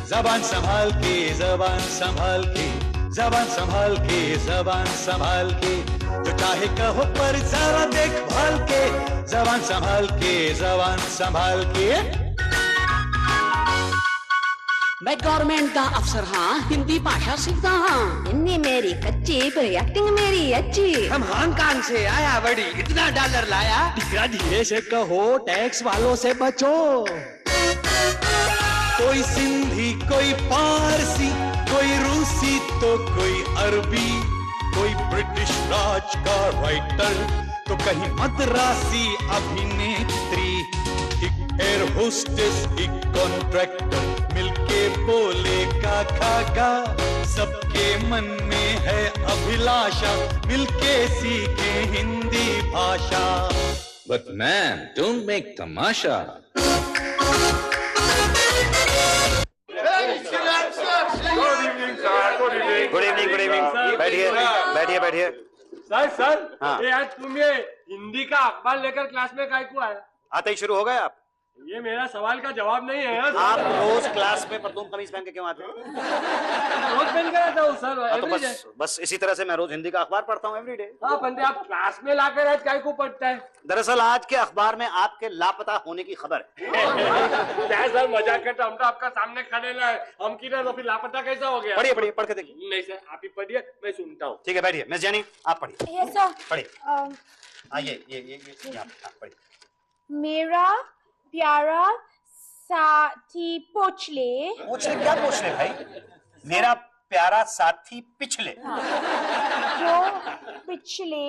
जबान संभाल के, जबान संभाल के, जबान संभाल के, जबान संभाल के, जो चाहे कहो पर जरा देखभाल के, जबान संभाल के, जबान संभाल के। मैं गवर्नमेंट का अफसर हाँ, हिंदी भाषा सीखता हाँ। हिंदी मेरी कच्ची पर एक्टिंग मेरी अच्छी। हम हांगकांग से आया बड़ी, इतना डॉलर लाया। इतना धीरे से कहो, टैक्स वालों से बचो। कोई सिंधी, कोई पारसी, कोई रूसी तो कोई अरबी, कोई ब्रिटिश राज का राइटर तो कहीं मद्रासी अभिनेत्री, एक एयर होस्टेस, एक कॉन्ट्रैक्टर, मिलके बोले का खागा, सबके मन में है अभिलाषा, मिलके सीखे हिंदी भाषा। But man, don't make tamasha. Good evening, good evening. बैठिए बैठिए बैठिए। सर हाँ। ये आज तुम ये हिंदी का अखबार लेकर क्लास में काहे को आया? आते ही शुरू हो गए आप। ये मेरा सवाल का जवाब नहीं है यार। आप रोज क्लास में परतून कमीज पहन के क्यों आते हैं? रोज पहन कर आता हूँ सर। हाँ, तो बस इसी तरह से मैं रोज हिंदी का अखबार पढ़ता हूँ एवरीडे। हाँ बंदे, आप क्लास में लाकर आज काहे को पढ़ता है? दरअसल आज के अखबार में आपके लापता होने की खबर है। क्या सर मजाक करता? हम तो आपका सामने खड़े ना है, हम की ना तो फिर लापता कैसा हो गया? पढ़िए पढ़िए, पढ़ के देखिए। नहीं सर, आप ही पढ़िए, मैं सुनता हूँ। ठीक है, बैठिए। मिस जैनी आप पढ़िए। Yes sir. पढ़िए। ये पढ़िए। मेरा प्यारा साथी पोछले। पोछले क्या पोछले भाई? मेरा प्यारा साथी पिछले। जो पिछले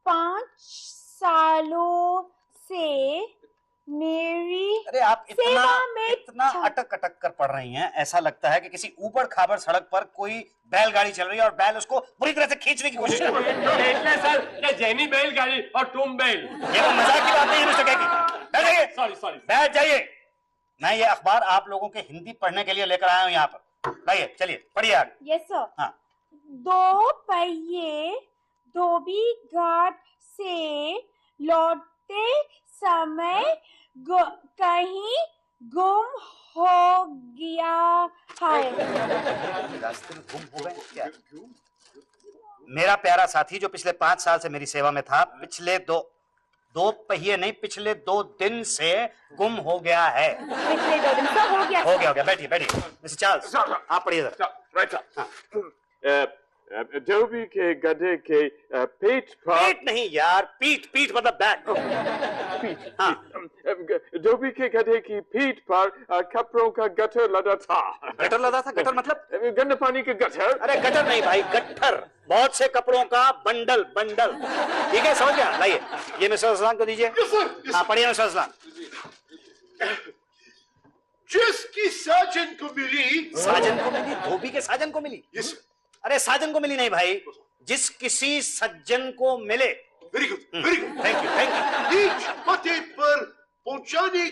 5 सालों से मेरी अरे आप इतना अटक कर पढ़ रही हैं, ऐसा लगता है कि किसी ऊबड़ खाबड़ सड़क पर कोई बैलगाड़ी चल रही है और बैल उसको बुरी तरह से खींचने की कोशिश कर रही है। सर, ये जैनी बैलगाड़ी और तुम बैल, ये तो मजाक की बात नहीं है मिस्टर कैकी। सॉरी बैठ जाइए। मैं ये अखबार आप लोगों के हिंदी पढ़ने के लिए लेकर आया हूँ यहाँ पर। लाइए, चलिए पढ़िए आगे। Yes sir. हाँ। 2 पहिए धोबी घाट से लौटते समय कहीं गुम हो गया है। रास्ते में गुम हो गए क्या? मेरा प्यारा साथी जो पिछले 5 साल से मेरी सेवा में था, पिछले दो पहिए नहीं, पिछले 2 दिन से गुम हो गया है। पिछले 2 दिन से हो गया। बैठिए मिस्टर चार्ल्स आप पढ़िए जरा। राइट। धोबी के गधे के पेट पर, पेट नहीं यार, पीठ मतलब बैक। धोबी के गधे की पीठ पर कपड़ों का गटर लदा था। गटर लदा था? गटर मतलब गंदे पानी के गटर? अरे गटर नहीं भाई, गट्ठर। बहुत से कपड़ों का बंडल। ठीक है, समझ गया। लाइए, ये मिस्टर असलान को दीजिए। हाँ पढ़िए मिस्टर असलान। जिसकी साजन को मिली, धोबी के साजन को मिली। अरे साजन को मिली नहीं भाई, जिस किसी सज्जन को मिले। Very good. Thank you. नीच पते पर पहुंचाने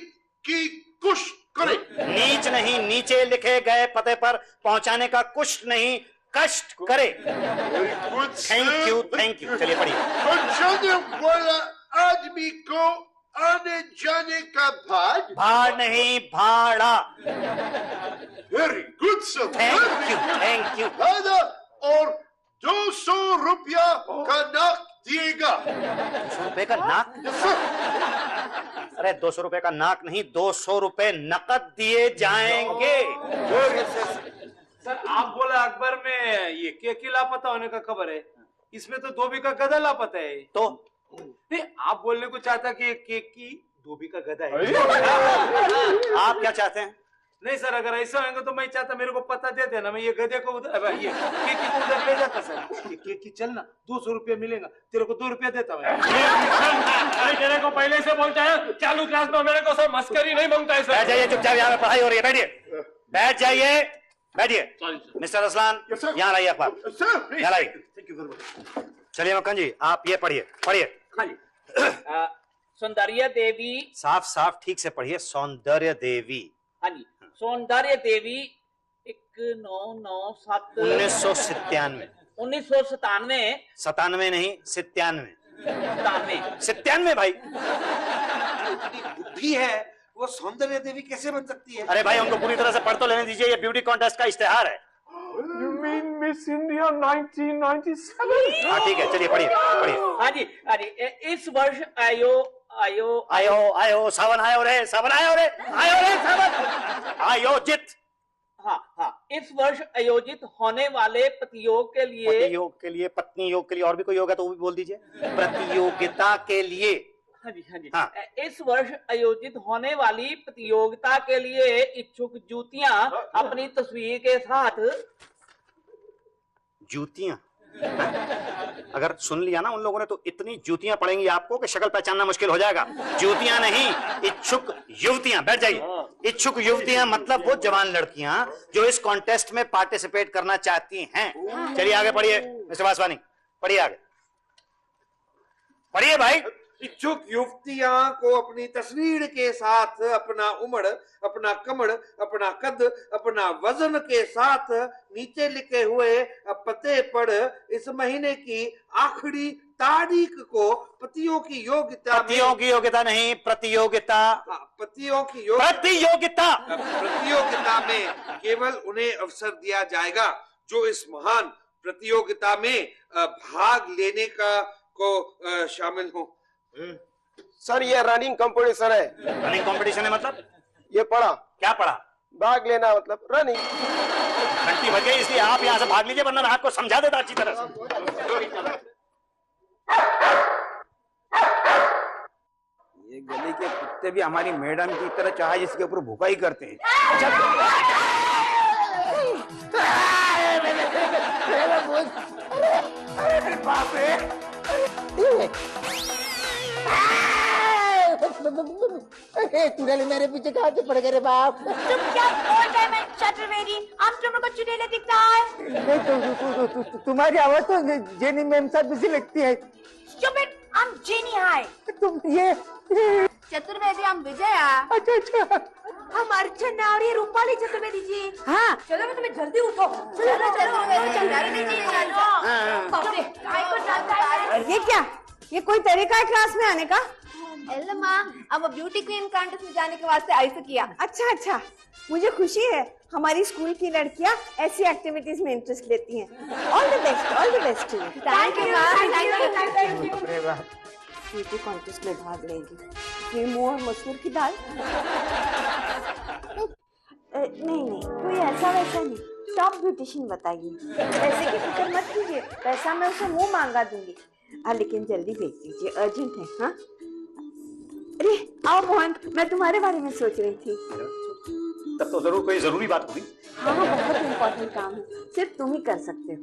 की कोशिश करे। नीच नहीं, नीचे लिखे गए पते पर पहुंचाने का कुछ नहीं, कष्ट करे। Thank you. चलिए पढ़िए। पहुंचाने वाला आदमी को आने जाने का भाड़ नहीं, भाड़ा। Very good sir. Thank you. दादा, और 200 रुपया का नाक दिएगा। 200 रुपए का नाक? अरे 200 रुपए का नाक नहीं, 200 रुपए नकद दिए जाएंगे। सर आप बोला अखबार में ये केकी लापता होने का खबर है, इसमें तो धोबी का गधा लापता है। तो नहीं, आप बोलने को चाहता कि केकी धोबी का गधा है। आप क्या चाहते हैं? नहीं सर, अगर ऐसा होगा तो मैं चाहता मेरे को पता दे देना, मैं ये गधे को उधर, ये केकी को उधर ले जाता सर। ये केकी चलना, 200 रुपया मिलेगा, तेरे को 2 रुपया देता मैं। तेरे को पहले से बोलता है, चालू क्लास में मेरे को सर मस्करी नहीं मांगता है सर। बैठ जाइए चुपचाप, यहाँ पे पढ़ाई हो रही है। बैठ जाइए। मिस्टर असलान, यहाँ लाइए अखबार, यहाँ लाइए। चलिए मक्खन जी आप ये पढ़िए। सौंदर्य देवी। साफ ठीक से पढ़िए। सौंदर्य देवी। हाँ जी, सौंदर्य देवी 1997। 1997। 1997। 97 नहीं, 97। 97 भाई। बुद्धि है वो सौंदर्य देवी कैसे बन सकती है? अरे भाई उनको पूरी तरह से पढ़ तो लेने दीजिए, ये ब्यूटी कॉन्टेस्ट का इश्तेहार है। You mean Miss India 1997? हाँ ठीक है, चलिए पढ़िए पढ़िए। हाँ जी, इस वर्ष सावन आयो रे सावन आयोजित। हाँ, इस वर्ष आयोजित होने वाले प्रतियोग के लिए पत्नी योग के लिए और भी कोई योग है तो वो भी बोल दीजिए। प्रतियोगिता के लिए। हाँ जी। हाँ। इस वर्ष आयोजित होने वाली प्रतियोगिता के लिए इच्छुक जूतियां अपनी तस्वीर के साथ। जूतियां? अगर सुन लिया ना उन लोगों ने तो इतनी जूतियां पड़ेंगी आपको कि शक्ल पहचानना मुश्किल हो जाएगा। जूतियां नहीं, इच्छुक युवतियां। बैठ जाइए। इच्छुक युवतियां मतलब वो जवान लड़कियां जो इस कॉन्टेस्ट में पार्टिसिपेट करना चाहती हैं। चलिए आगे पढ़िए मिस्टर वासवानी, पढ़िए आगे पढ़िए भाई। इच्छुक युवतियां को अपनी तस्वीर के साथ अपना उम्र, अपना कमर, अपना कद, अपना वजन के साथ नीचे लिखे हुए पते पर इस महीने की आखिरी तारीख को पतियों की योग्यता नहीं, प्रतियोगिता में केवल उन्हें अवसर दिया जाएगा जो इस महान प्रतियोगिता में भाग लेने को शामिल हो। सर ये रनिंग कंपटीशन है। रनिंग कंपटीशन है मतलब? ये पढ़ा। क्या पढ़ा? भाग लेना मतलब रनिंग। घंटी बज गई इसलिए आप यहाँ से भाग लीजिए वरना मैं आपको समझा देता अच्छी तरह से। ये गली के कुत्ते भी हमारी मैडम की तरह चाहे जिसके ऊपर भूखा ही करते हैं। चुड़ैल मेरे पीछे कहाँ से पड़ गए रे बाप? तुम क्या बोल रहे हैं चतुर्वेदी? हम तुम लोग को चुड़ैल दिखता है? तुम्हारी आवाज तो जेनी मैम साहब जैसी लगती है। Stupid, I'm Jenny Hai. तुम ये चतुर्वेदी हम विजया। अच्छा। हम अर्चना और ये रूपाली चतुर्वेदी जी। हाँ। चलो मैं तुम्हें जल्दी उठो। ये क्या? ये कोई तरीका है क्लास में आने का? अब ब्यूटी क्वीन कॉन्टेस्ट में जाने के वास्ते ऐसे किया। अच्छा, मुझे खुशी है हमारी स्कूल की लड़कियां ऐसी एक्टिविटीज में इंटरेस्ट लेती हैं। All the best. Thank you. Beauty contest में भाग लेंगी। ये मुंह और मसूर की दाल? नहीं, कोई ऐसा वैसा नहीं। टॉप ब्यूटिशियन बताइए। पैसे की फिक्र मत कीजिए, पैसा मैं उसे मुंह मांगा दूंगी। लेकिन जल्दी भेज दीजिए, अर्जेंट है। हाँ अरे आओ मोहन, मैं तुम्हारे बारे में सोच रही थी। तब तो जरूर कोई जरूरी बात होगी। हाँ, बहुत इम्पोर्टेंट काम है, सिर्फ तुम ही कर सकते हो।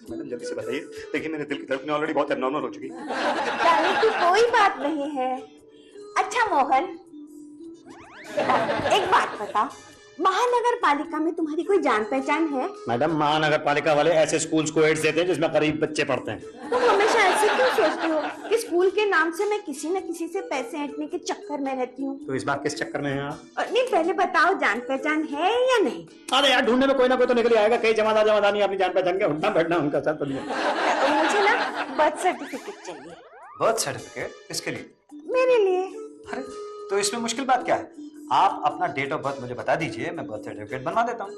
मैडम जल्दी से बताइए, देखिए मेरे दिल की धड़कनें ऑलरेडी बहुत एब्नॉर्मल हो चुकी है। जाने की कोई बात नहीं है। अच्छा मोहन, एक बात बताओ, महानगर पालिका में तुम्हारी कोई जान पहचान है? मैडम महानगर पालिका वाले ऐसे स्कूल्स को एड्स देते हैं जिसमें करीब बच्चे पढ़ते हैं। तुम हमेशा ऐसे क्यों सोचते हो कि स्कूल के नाम से मैं किसी न किसी से पैसे ऐंठने के चक्कर में रहती हूँ? तो इस बार किस चक्कर में हैं आप? नहीं, पहले बताओ जान पहचान है या नहीं? अरे यार ढूंढने में कोई ना कोई तो निकल आएगा। कई जमादार अपनी जान पहचान के उठना बैठना उनका साथ। मुझे ना बर्थ सर्टिफिकेट चाहिए। Birth certificate? किसके लिए? मेरे लिए। अरे तो इसमें मुश्किल बात क्या है? आप अपना डेट ऑफ बर्थ मुझे बता दीजिए, मैं बर्थ सर्टिफिकेट बनवा देता हूँ।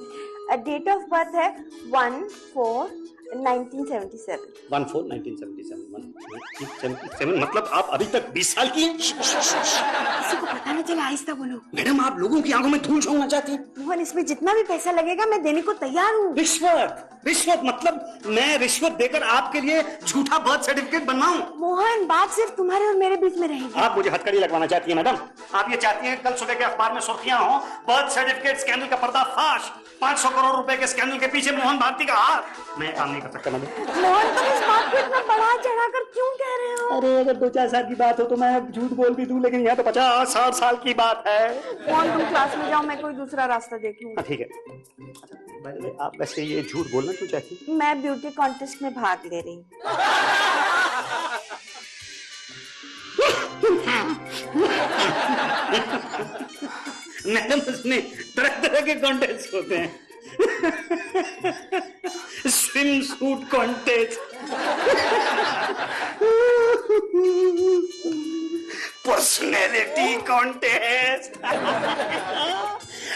डेट ऑफ बर्थ है 1/4/1977। 1/4/1977 मतलब आप अभी तक 20 साल की हैं? किसी को पता न चला, आहिस्ता बोलो। मैडम आप लोगों की आंखों में धूल झोंकना चाहती हैं? मोहन, इसमें जितना भी पैसा लगेगा मैं देने को तैयार हूँ। रिश्वत मतलब मैं रिश्वत देकर आपके लिए झूठा बर्थ सर्टिफिकेट बनवाऊं? मोहन, बात सिर्फ तुम्हारे और मेरे बीच में रहेगी। आप मुझे हथकड़ी लगवाना चाहती हैं मैडम? आप ये चाहती हैं कल सुबह के अखबार में सुर्खियां हो, बर्थ सर्टिफिकेट स्कैंडल का पर्दाफाश, 500 करोड़ रुपए के स्कैंडल के पीछे मोहन भारती का हाथ? मैं काम नहीं कर सकता मैडम। मोहन, तुम इस बात को इतना बढ़ा चढ़ाकर क्यों कह रहे हो? अरे अगर 2-4 साल की बात हो तो मैं झूठ बोल भी दूं, लेकिन यहाँ तो 50-60 साल की बात है। मोहन, तुम क्लास में जाओ, मैं कोई दूसरा रास्ता देख लूंगी। ठीक है। आप वैसे ये झूठ बोलना क्यों चाहती हैं? मैं ब्यूटी कॉन्टेस्ट में भाग ले रही हूँ। मैडम उसमें तरह के कॉन्टेस्ट होते हैं। Swim suit contest, tea contest.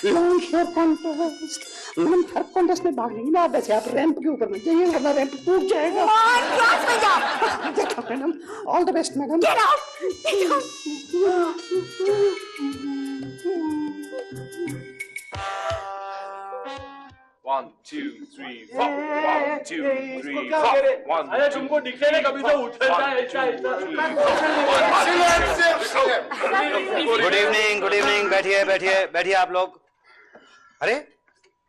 Long hair contest, madam hair contest में भाग लेंगे ना, वैसे आप रैंप के ऊपर मत जाइए वरना रैंप टूट जाएगा। क्लास में जाओ। देखो madam, all the best madam. Get out! Get out! 1 2 3 4 1 2 3 4 1। अरे तुमको दिखे नहीं कभी तो उठता है ऐसा ऐसा। गुड इवनिंग, बैठिए बैठिए बैठिए आप लोग। अरे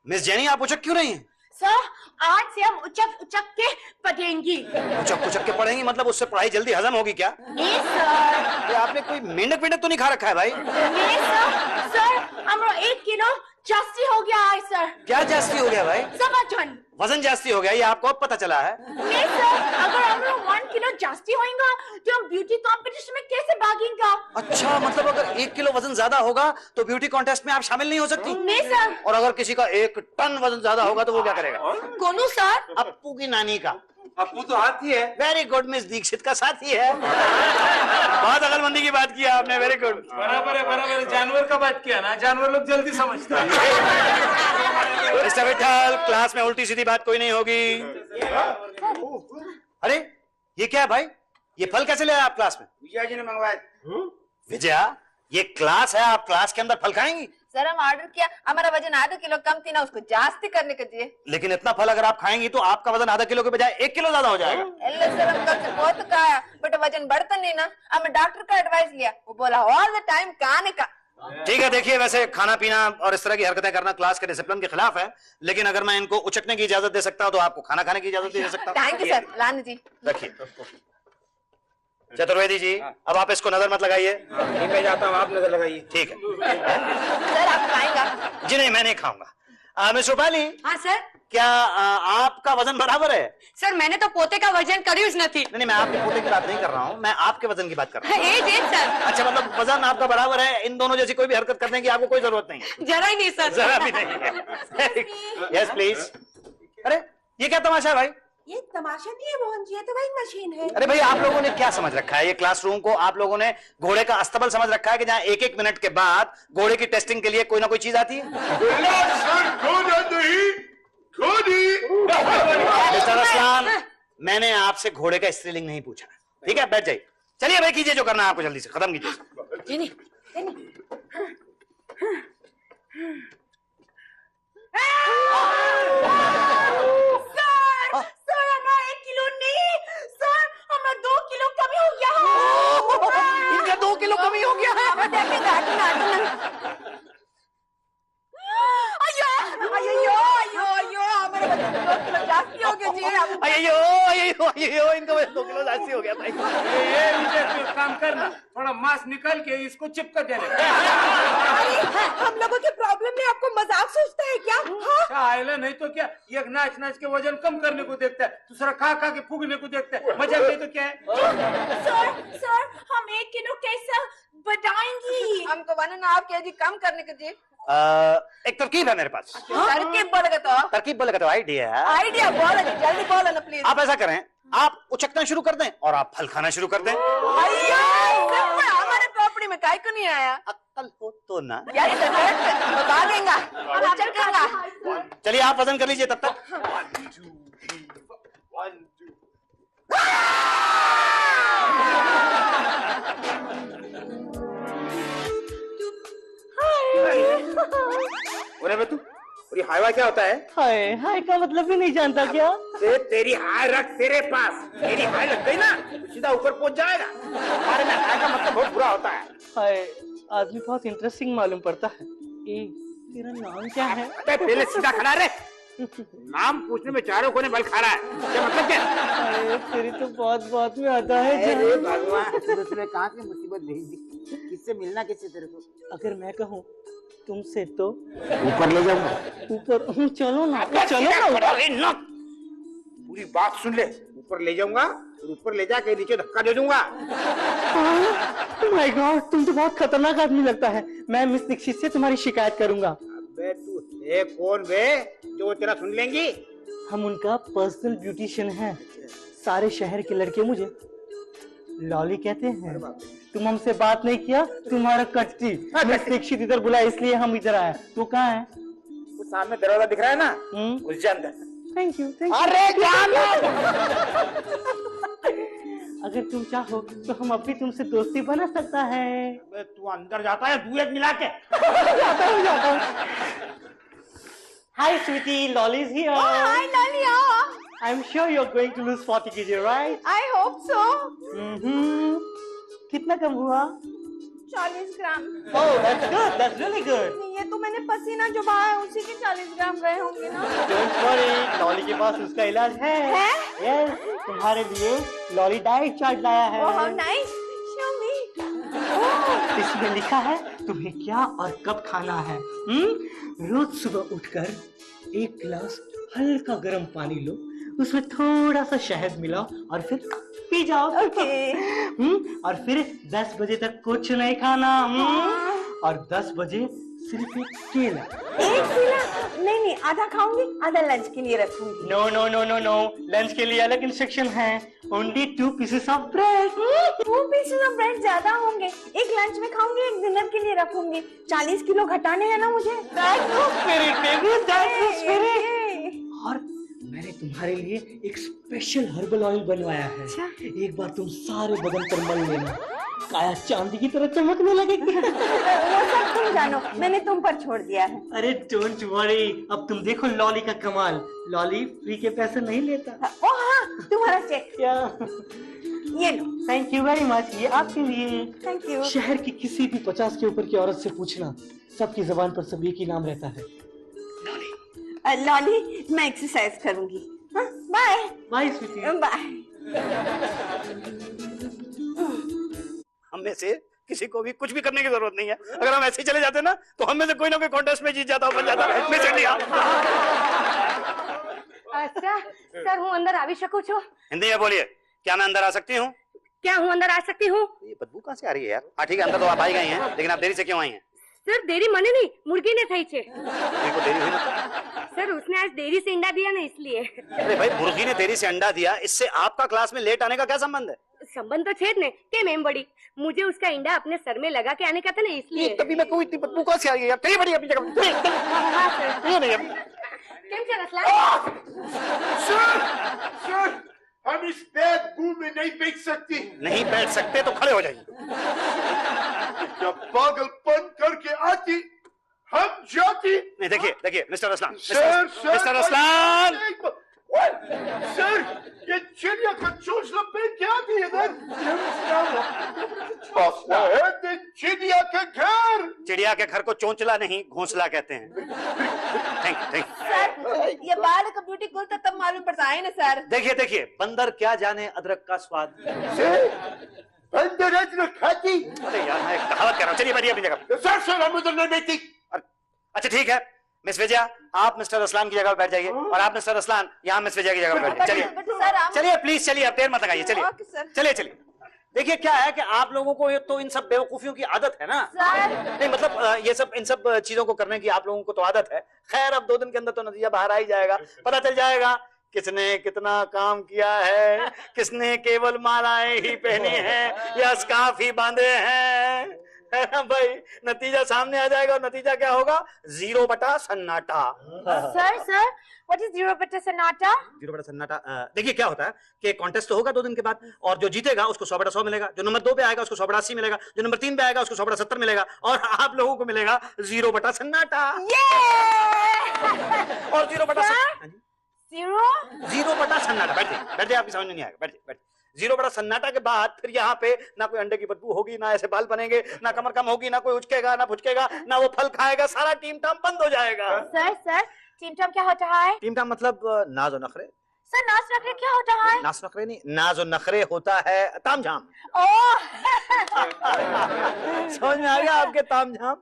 मिस जेनी, आप उचक क्यों नहीं है? सर, आज से हम उचक उचक के पढ़ेंगी। उचक के पढ़ेंगी मतलब उससे पढ़ाई जल्दी हजम होगी क्या? नहीं सर। ये आपने कोई मेंढक तो नहीं खा रखा है भाई? नहीं सर, सर हमारा 1 किलो जास्ती हो गया है सर। क्या जास्ती हो गया भाई? वजन जास्ती हो गया, ये आपको अब पता चला है? नहीं सर, अगर हमारा 1 किलो जास्ती होगा तो हम ब्यूटी कॉम्पिटिशन में कैसे भागेंगे? अच्छा, मतलब अगर 1 किलो वजन ज्यादा होगा तो ब्यूटी कॉन्टेस्ट में आप शामिल नहीं हो सकती? नहीं सर। और अगर किसी का 1 टन वजन ज्यादा होगा तो वो क्या करेगा? कौन सर? अप्पू की नानी का। अप्पू तो हाथी है। वेरी गुड, मिस दीक्षित का साथी है। बहुत अकलमंदी की बात किया आपने, वेरी गुड। बराबर है, जानवर का बात किया ना, जानवर लोग जल्दी समझते हैं। मिस्टर विठल, क्लास में उल्टी सीधी बात कोई नहीं होगी। अरे ये क्या है भाई? ये फल कैसे ले आए आप क्लास में? विजया जी ने मंगवाए। विजया, ये क्लास है, आप क्लास के अंदर फल खाएंगी? सर हम ऑर्डर किया, हमारा वजन आधा किलो कम थी ना, उसको जास्ती करने के दिए। लेकिन इतना फल अगर आप खाएंगी तो आपका वजन आधा किलो के बजाय 1 किलो ज्यादा हो जाएगा। सर हम कल से बहुत खाया बट वजन बढ़ता नहीं ना, हमने डॉक्टर का एडवाइस लिया, वो बोला ऑल द टाइम खाने का। ठीक है, देखिए वैसे खाना पीना और इस तरह की हरकतें करना क्लास के डिसिप्लिन के खिलाफ है, लेकिन अगर मैं इनको उचकने की इजाजत दे सकता हूँ तो आपको खाना खाने की इजाजत दे सकता हूँ। Thank you sir. लाने जी रखिए। चतुर्वेदी जी, अब आप इसको नजर मत लगाइए। मैं जाता हूँ, आप नजर लगाइए। ठीक है सर, आप खाएंगा? जी नहीं, मैं नहीं खाऊंगा। मिस रूपाली। हाँ सर। क्या आपका वजन बराबर है? सर मैंने तो पोते का वजन करीज न थी। नहीं, मैं आपके पोते की बात नहीं कर रहा हूँ, मैं आपके वजन की बात कर रहा हूँ। सर। अच्छा, मतलब वजन आपका बराबर है, इन दोनों जैसी कोई भी हरकत करने की आपको कोई जरूरत नहीं है? जरा ही नहीं सर। जरा भी नहीं है। Yes please. अरे ये क्या तमाशा है भाई? ये तमाशा नहीं है मोहन जी, ये तो भाई मशीन है। अरे भाई, आप लोगों ने क्या समझ रखा है? ये क्लासरूम को आप लोगों ने घोड़े का अस्तबल समझ रखा है कि जहाँ 1-1 मिनट के बाद घोड़े की टेस्टिंग के लिए कोई ना कोई चीज आती है? मिस्टर असलान, मैंने आपसे घोड़े का स्त्रीलिंग नहीं पूछा। ठीक है, बैठ जाइए। चलिए भाई, कीजिए जो करना है आपको, जल्दी से खत्म कीजिए। सर हमारा 1 किलो नहीं सर, हमारा 2 किलो कमी हो गया है। इनका 2 किलो कमी हो गया है। हमारे वजन 2 किलो जास्ती हो गया जी। अयो, इनका वजन 2 किलो जास्ती हो गया भाई। ये काम करना, थोड़ा मांस निकाल के इसको चिपका देने। हम लोगों के प्रॉब्लम में आपको मजाक सोचता है क्या? आयला नहीं तो क्या, एक नाच नाच के वजन कम करने को देखता है, दूसरा खा खा के फूकने को देखता है, मजाक नहीं तो क्या है? सर हम 1 किलो कैसे बढ़ाएंगी? हमको 1.5 kg कम करने के दिए। एक तरकीब है मेरे पास। तरकीब बोलेगा तो आइडिया बोलो जी, जल्दी बोलो ना प्लीज। आप ऐसा करें, आप उचकना शुरू कर दें और आप फल खाना शुरू कर दें। हमारे प्रॉपर्टी में काय को नहीं आया? अक्ल हो तो ना। भागेगा, चलेगा। चलिए आप वजन कर लीजिए तब तक। 1 2 अरे तू, और ये हाईवा क्या होता है? हाय का मतलब भी नहीं जानता क्या? तेरी हाय रख तेरे पास, तेरी हाय लग गई ना तो सीधा ऊपर पहुंच जाएगा। हमारे में हाय का मतलब बहुत बुरा होता है। हाय आदमी बहुत इंटरेस्टिंग मालूम पड़ता है। तेरा नाम क्या है? पहले सीधा खड़ा रहे, नाम पूछने में चारों कोने बल खा रहा है, क्या मतलब क्या? तेरी तो बहुत में आता है। अरे भगवान, दूसरे कहाँ से मुसीबत भेज दी? किससे मिलना, किससे तेरे को? अगर मैं कहूँ तुमसे तो ऊपर ले जाऊंगा। ऊपर चलो ना। पूरी बात सुन ले, ऊपर ले जाऊंगा और ऊपर ले जाके नीचे धक्का दे दूंगा। माय गॉड, तुम तो बहुत खतरनाक आदमी लगता है। मैं मिस दीक्षित से तुम्हारी शिकायत करूंगा। अबे तू है कौन बे जो तेरा सुन लेंगी? हम उनका पर्सनल ब्यूटिशियन हैं। सारे शहर के लड़के मुझे लॉली कहते हैं। तुम हमसे बात नहीं किया, तुम्हारा कच्ची। मैं शिक्षित इधर बुलाया इसलिए हम इधर आए। तू कहाँ है? वो सामने दरवाजा दिख रहा है ना, उसके अंदर। Thank you. अरे अगर तुम चाहो तो हम अब भी तुमसे दोस्ती बना सकता है। तू अंदर जाता है दूध मिला के? जाता हूँ। Hi, sweetie. Lolly's here. Oh, hi, Lolly. I'm sure you're going to lose 40 kg, right? I hope so. कितना कम हुआ? 40 ग्राम। Oh, that's good. That's really good. ये तो मैंने पसीना जो बहाया है उसी के 40 ग्राम गए होंगे ना। Don't worry, लॉली के पास उसका इलाज है। Yes, तुम्हारे लिए लॉली डाइट चार्ट लाया है। Oh, how nice. Show me. इसमें लिखा है तुम्हें क्या और कब खाना है। रोज सुबह उठकर 1 गिलास हल्का गर्म पानी लो, उसमें थोड़ा सा शहद मिलाओ और फिर पी जाओ। और फिर 10 बजे तक कुछ नहीं खाना। और 10 बजे सिर्फ एक केला। एक केला? नहीं, आधा खाऊंगी, आधा लंच के लिए रखूंगी। No no no no no, lunch के लिए अलग इंस्ट्रक्शन है। Only 2 pieces of bread. 2 pieces of bread ज्यादा होंगे। एक लंच में खाऊंगी, एक डिनर के लिए रखूंगी। 40 किलो घटाने हैं ना मुझे। That's the spirit, baby. That's the spirit. और मैंने तुम्हारे लिए एक स्पेशल हर्बल ऑयल बनवाया है। एक बार तुम सारे बदन पर मल लेना, काया चांदी की तरह चमकने लगेगी। वो सब तुम जानो, मैंने तुम पर छोड़ दिया है। अरे डोंट वरी, अब तुम देखो लॉली का कमाल। लॉली फ्री के पैसे नहीं लेता। ओ हाँ, तुम्हारा चेक। क्या? ये लो। थैंक यू वेरी मच, ये आपके लिए। Thank you. शहर की किसी भी 50 के ऊपर की औरत से पूछना, सबकी जबान पर सब एक ही नाम रहता है, लॉली। मैं एक्सरसाइज करूंगी। Bye bye sweetie. बाय। हम में से किसी को भी कुछ भी करने की जरूरत नहीं है। अगर हम ऐसे ही चले जाते ना तो हम में से कोई ना कोई कॉन्टेस्ट में जीत जाता, बन जाता। Miss India. अच्छा सर, हूँ अंदर आवी शकूं छो? हिंदी में बोलिए। क्या मैं अंदर आ सकती हूँ? क्या हूँ अंदर आ सकती हूँ? ये बदबू कहाँ से आ रही है यार? हाँ ठीक है, अंदर तो आप आई गई हैं, लेकिन आप देरी से क्यों आई हैं? सर देरी मने नहीं, मुर्गी ने थई छे। को देरी हुई ना? सर उसने आज देरी से अंडा दिया ना, इसलिए। अरे भाई, मुर्गी ने देरी से अंडा दिया, इससे आपका क्लास में लेट आने का क्या संबंध है? संबंध तो छेद ने के मैम बड़ी, मुझे उसका इंडा अपने सर में लगा के आने का था ना, इसलिए। तभी मैं कोई इतनी बदबू कहाँ से आ रही है यार? कहीं बड़ी अपनी जगह। हाँ सर। ये नहीं अभी। केम छे रसलान? सर, हम इस बदबू में नहीं बैठ सकते। नहीं बैठ सकते तो खड़े हो जाइए। जब पागलपन करके आती हम जाती। नहीं, देखिए mister Ruslaan. Mister Ruslaan. Sir, ये चिड़िया का चोंचला पहन के आती है इधर। चिड़िया के घर। चिड़िया के घर को चोंचला नहीं, घोंसला कहते हैं। थैंक सर, ये बाल का ब्यूटी कॉल तो तब मालूम पड़ता है ना सर। देखिए, बंदर क्या जाने अदरक का स्वाद। बंदर अदरक खाती? अरे यार, मैं एक कहावत कह रहा हूँ। चलिए बैठिए अपनी जगह। सर, हम उधर नहीं बैठती। अच्छा ठीक है, मिस विजया आप मिस्टर रसलान की जगह पर बैठ जाइए, और आप मिस्टर रसलान यहाँ मिस विजया की जगह पर बैठ जाइए। चलिए प्लीज, चलिए अब देर मत लगाइए। चलिए। देखिए क्या है कि आप लोगों को तो इन सब बेवकूफियों की आदत है ना। नहीं मतलब ये सब इन सब चीजों को करने की आप लोगों को तो आदत है। खैर अब 2 दिन के अंदर तो नतीजा बाहर आ ही जाएगा, पता चल जाएगा किसने कितना काम किया है, किसने केवल मालाएं ही पहनी हैं या स्कार्फ ही बांधे हैं। है ना भाई, नतीजा सामने आ जाएगा। और नतीजा क्या होगा? 0 बटा सन्नाटा। सर व्हाट इज 0 बटा सन्नाटा? 0 बटा सन्नाटा देखिए क्या होता है कि कॉन्टेस्ट तो होगा 2 दिन के बाद, और जो जीतेगा उसको 100 बटा 100 मिलेगा, जो नंबर 2 पे आएगा उसको 100 बटा 80 मिलेगा, जो नंबर 3 पे आएगा उसको 100 बटा 70 मिलेगा, और आप लोगों को मिलेगा 0 बटा सन्नाटा। और 0 बटा 0 बटा सन्नाटा। बैठिए, आपकी समझ में नहीं आएगा। बैठिए। 0 बटा सन्नाटा के बाद फिर यहाँ पे ना कोई अंडे की बदबू होगी, ना ऐसे बाल बनेंगे, ना कमर कम होगी, ना कोई उचकेगा, ना फुचकेगा, ना वो फल खाएगा, सारा टीम टाम बंद हो जाएगा। सर टीम टाम क्या होता है? टीम टाम मतलब नाज और नखरे। सर नाज नखरे क्या होता है? नाज नखरे नहीं, नाज और नखरे होता है तामझाम। समझ में आ गया आपके तामझाम?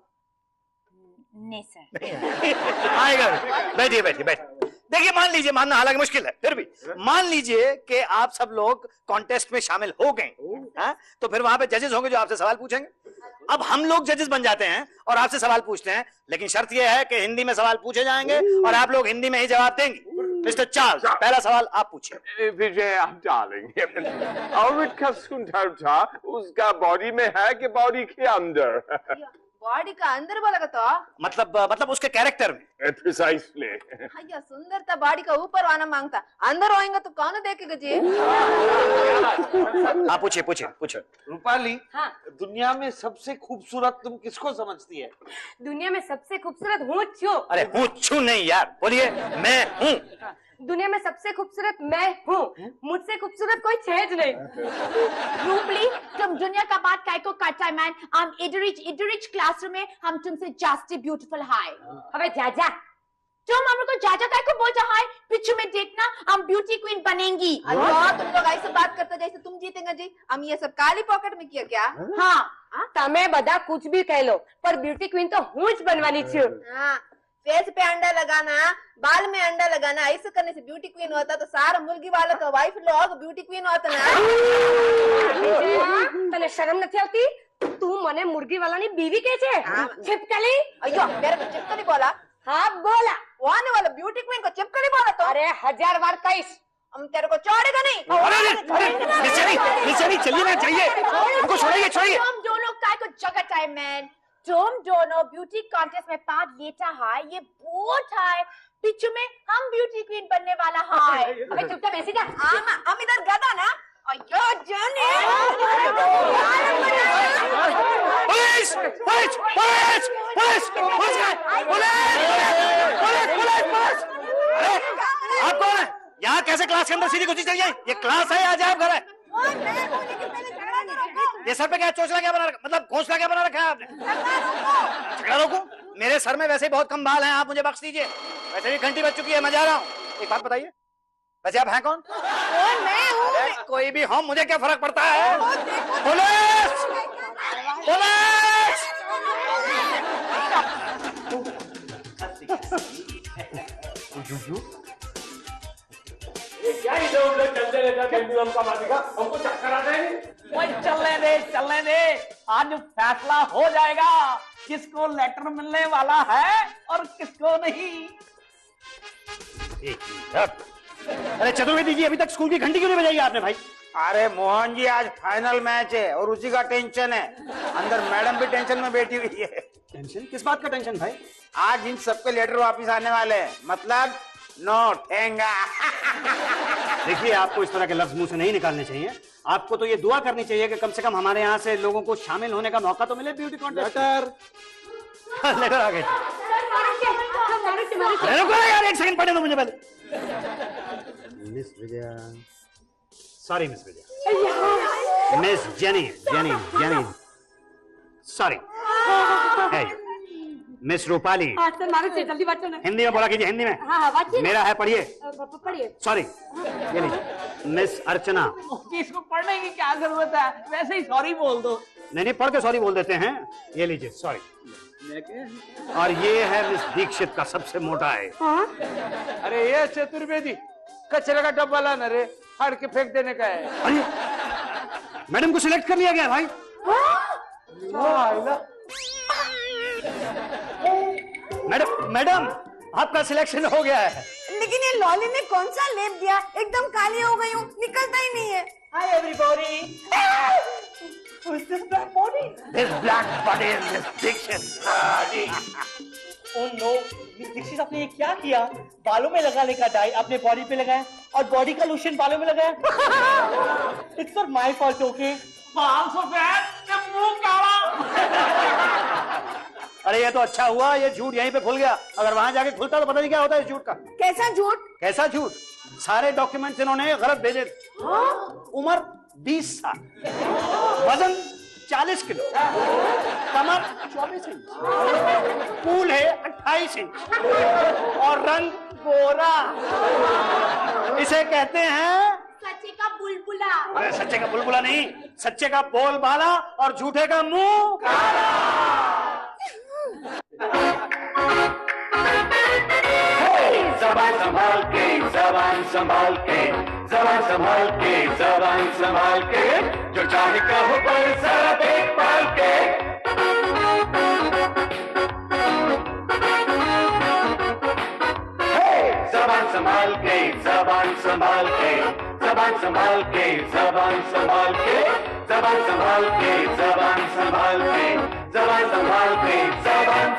नहीं सर। आएगा। बैठिए। देखिए मान लीजिए, मानना हालांकि मुश्किल है, फिर भी मान लीजिए कि आप सब लोग कॉन्टेस्ट में शामिल हो गए, तो फिर वहां पे जजेस होंगे जो आपसे सवाल पूछेंगे। अब हम लोग जजेस बन जाते हैं और आपसे सवाल पूछते हैं, लेकिन शर्त यह है कि हिंदी में सवाल पूछे जाएंगे और आप लोग हिंदी में ही जवाब देंगे। मिस्टर चार्ल्स, पहला सवाल आप पूछिए। विजय, आप डालेंगे ऑर्बिट का सुंदर था, उसका बॉडी में है कि बॉडी के अंदर? बॉडी का अंदर बोला का तो मतलब उसके कैरेक्टर में। प्रिसाइसली। अయ్యా सुंदरता बॉडी का ऊपर आना मांगता, अंदर होएगा तो कौन देखेगा जी? हाँ पूछिए। रूपाली, हाँ? दुनिया में सबसे खूबसूरत तुम किसको समझती है? दुनिया में सबसे खूबसूरत हूँ छू। अरे हूँ छू नहीं यार, बोलिए मैं हूँ। दुनिया में सबसे खूबसूरत मैं हूँ, मुझसे खूबसूरत कोई छेज नहीं। रूपली, तुम दुनिया का बात काय को करता है मैन? हम इडरिच क्लासरूम में हम तुमसे जास्ती ब्यूटीफुल है। अबे जाजा, तुम हमको जाजा काय को बोलता है? पीछे में देखना, हम ब्यूटी क्वीन बनेंगी। अल्लाह, तुम लोग ऐसे बात करते जैसे तुम जीतेंगे जी। हम ये सब काली पॉकेट में किया क्या? हाँ, तमे बदा कुछ भी कह लो, पर ब्यूटी क्वीन तो हूँ ज बनवानी छू। हाँ, फेस पे अंडा लगाना, बाल में अंडा लगाना, ऐसे करने से ब्यूटी क्वीन होता तो सारा मुर्गी वालों का वाइफ लोग ब्यूटी क्वीन होता ना। तने शर्म नहीं आती? तू मने मुर्गी वाला नहीं बीवी कैसे? छिपकली? अयो, मेरे को छिपकली बोला? हाँ बोला। वो आने वाला ब्यूटी क्वीन को छिपकली बोला तो? अरे 1000 बार कईस। हम तेरे को छोड़ेगा नहीं। अरे चलिए ना, चाहिए उनको, छोड़िए। तुम दोनों काय को जगत है मैन? तुम दोनों ब्यूटी कॉन्टेस्ट में पार्ट लेता है, ये बोट है। पीछे में हम ब्यूटी क्वीन बनने वाला है। अबे चुपचाप ऐसे जा। हम इधर गधा ना। अयो जाने। पुलिस! आप कौन है? यहाँ कैसे क्लास के अंदर सीधी घुसी चलिए? ये क्लास है या जाए घर है? ये सर पे क्या चोचला क्या बना रखा, मतलब घोंसला क्या बना रखा है आपने? झगड़ा रोकूं? मेरे सर में वैसे ही बहुत कम बाल हैं, आप मुझे बख्श दीजिए। वैसे भी घंटी बज चुकी है, मैं जा रहा हूँ। एक बात बताइए, वैसे आप हैं कौन? मैं हूँ। कोई भी हो, मुझे क्या फर्क पड़ता है? पुलिस! क्या इधर उधर चलते रहता पेंडुलम का मालिका, हमको चक्कर आ जाएंगे। चलने दे, आज फैसला हो जाएगा किसको लेटर मिलने वाला है और किसको नहीं। अरे चतुर्वेदी जी, अभी तक स्कूल की घंटी क्यों नहीं बजाई आपने भाई? अरे मोहन जी, आज फाइनल मैच है और उसी का टेंशन है। अंदर मैडम भी टेंशन में बैठी हुई है। टेंशन? किस बात का टेंशन भाई? आज इन सबके लेटर वापस आने वाले हैं, मतलब नो ठेंगा। देखिए, आपको इस तरह के लफ्ज मुंह से नहीं निकालने चाहिए। आपको तो ये दुआ करनी चाहिए कि कम से कम हमारे यहाँ से लोगों को शामिल होने का मौका तो मिले ब्यूटी कॉन्टेस्ट। लेटर आ गए। रुको यार, एक सेकंड पढ़ने दो मुझे पहले। Miss Vijaya, sorry miss Vijaya, miss jenny, sorry. Miss Rupali. जल्दी बात करना। हिंदी में बोला कीजिए, हिंदी में। हाँ, मेरा है, पढ़िए। पढ़िए। सॉरी, ये लीजिए। मिस अर्चना। इसको पढ़ने की क्या जरूरत है, वैसे ही सॉरी बोल दो। नहीं, पढ़ के सॉरी बोल देते हैं। ये लीजिए, सॉरी। और ये है मिस दीक्षित का सबसे मोटा है। अरे ये चतुर्वेदी, कचरे का डब्बा लाना रे, फाड़ के फेंक देने का है। अरे मैडम को सिलेक्ट कर लिया गया भाई। मैडम आपका सिलेक्शन हो गया है। लेकिन ये लॉली ने कौन सा लेप दिया, एकदम काली हो गई हूँ, निकलता ही नहीं है। Hi everybody. Who is this black body? This black body is Miss Dixit. Oh no, Miss Dixit, आपने ये क्या किया? बालों में लगाने का डाई अपने बॉडी पे लगाया और बॉडी का लोशन बालों में लगाया। It's not my fault, okay? बाल सफेद, मुंह काला। अरे ये तो अच्छा हुआ, ये झूठ यहीं पे खुल गया। अगर वहां जाके खुलता तो पता नहीं क्या होता है झूठ का। कैसा झूठ? कैसा झूठ? सारे डॉक्यूमेंट्स इन्होंने गलत भेजे। उम्र 20 साल, वजन 40 किलो, कमर 24 इंच, कूल है 28 इंच और रंग गोरा। इसे कहते हैं सच्चे का बुलबुला। अरे सच्चे का बुलबुला नहीं, सच्चे का बोल बाला और झूठे का मुंह काला। जबान संभाल के, जबान संभाल के, जबान संभाल के, जबान संभाल के, जो चाहे कहो पर जरा देखभाल के। जबान संभाल के, जबान संभाल के, जबान संभाल के, जबान संभाल के, जबान संभाल के, जबान संभाल के, जबान संभाल के, जबान